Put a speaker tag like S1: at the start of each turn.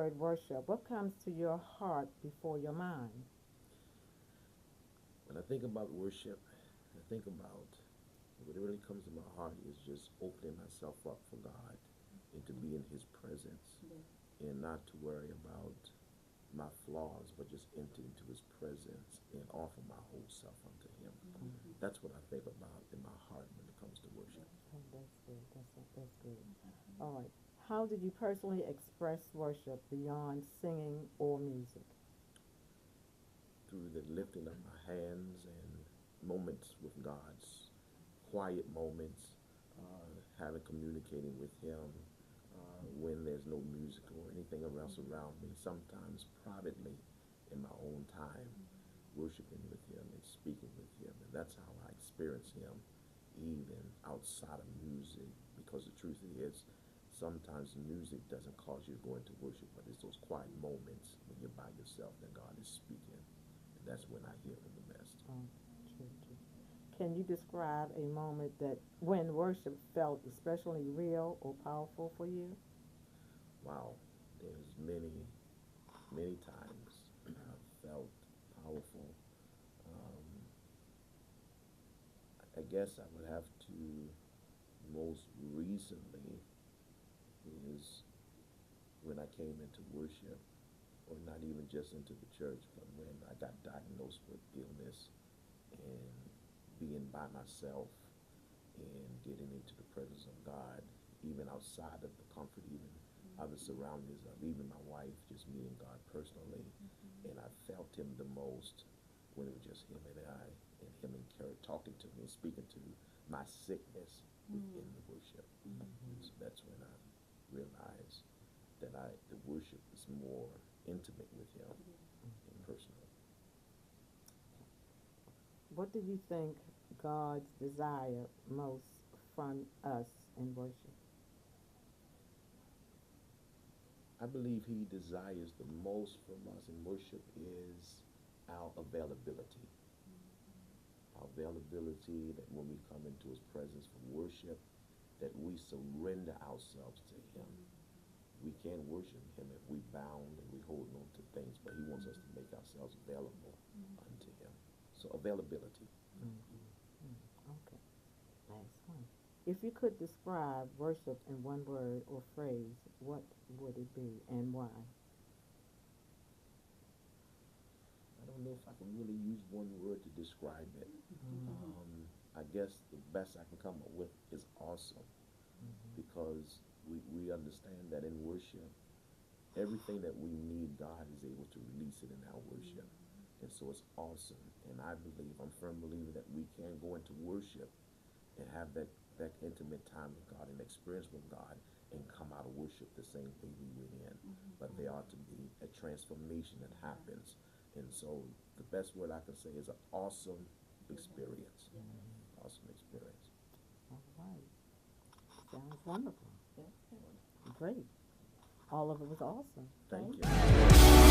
S1: word worship, what comes to your heart before your mind?
S2: When I think about worship, I think about what really comes to my heart is just opening myself up for God and to be in His presence and not to worry about my flaws, but just enter into His presence and offer my whole self unto Him. That's what I think about in my heart when it comes to worship.
S1: Oh, that's good. That's good. All right. How did you personally express worship beyond singing or music?
S2: Through the lifting of my hands and moments with God's quiet moments, having communicating with Him when there's no music or anything else around me. Sometimes privately, in my own time, worshiping with Him and speaking with Him, and that's how I experience Him, even outside of music. Because the truth is, sometimes music doesn't cause you to go into worship, but it's those quiet moments when you're by yourself that God is speaking. That's when I hear Him the best.
S1: Oh, true, true. Can you describe a moment that when worship felt especially real or powerful for you?
S2: Wow, there's many times I've felt powerful. Um, I guess I would have to most recently is when I came into worship, or not even just into the church, but when I got diagnosed with illness and being by myself and getting into the presence of God, even outside of the comfort, even other surroundings of even my wife, just meeting God personally. And I felt Him the most when it was just Him and I, and Him talking to me and speaking to my sickness within the worship. So that's when I realized that the worship is more intimate with Him and personal.
S1: What do you think God's desire most from us in worship?
S2: I believe He desires the most from us in worship is our availability. Our availability, that when we come into His presence for worship, that we surrender ourselves to Him. We can't worship Him if we bound and we hold on to things, but He wants us to make ourselves available unto Him. So availability.
S1: Okay. Last one. If you could describe worship in one word or phrase, what would it be and why?
S2: I don't know if I can really use one word to describe it. I guess the best I can come up with is awesome, because we understand that in worship, everything that we need, God is able to release it in our worship. And so it's awesome. And I believe, I'm a firm believer that we can go into worship and have that intimate time with God and experience with God and come out of worship the same way we went in. But there ought to be a transformation that happens. And so the best word I can say is an awesome experience. Awesome experience.
S1: All right. Sounds wonderful. Great. All of it was awesome.
S2: Thank you.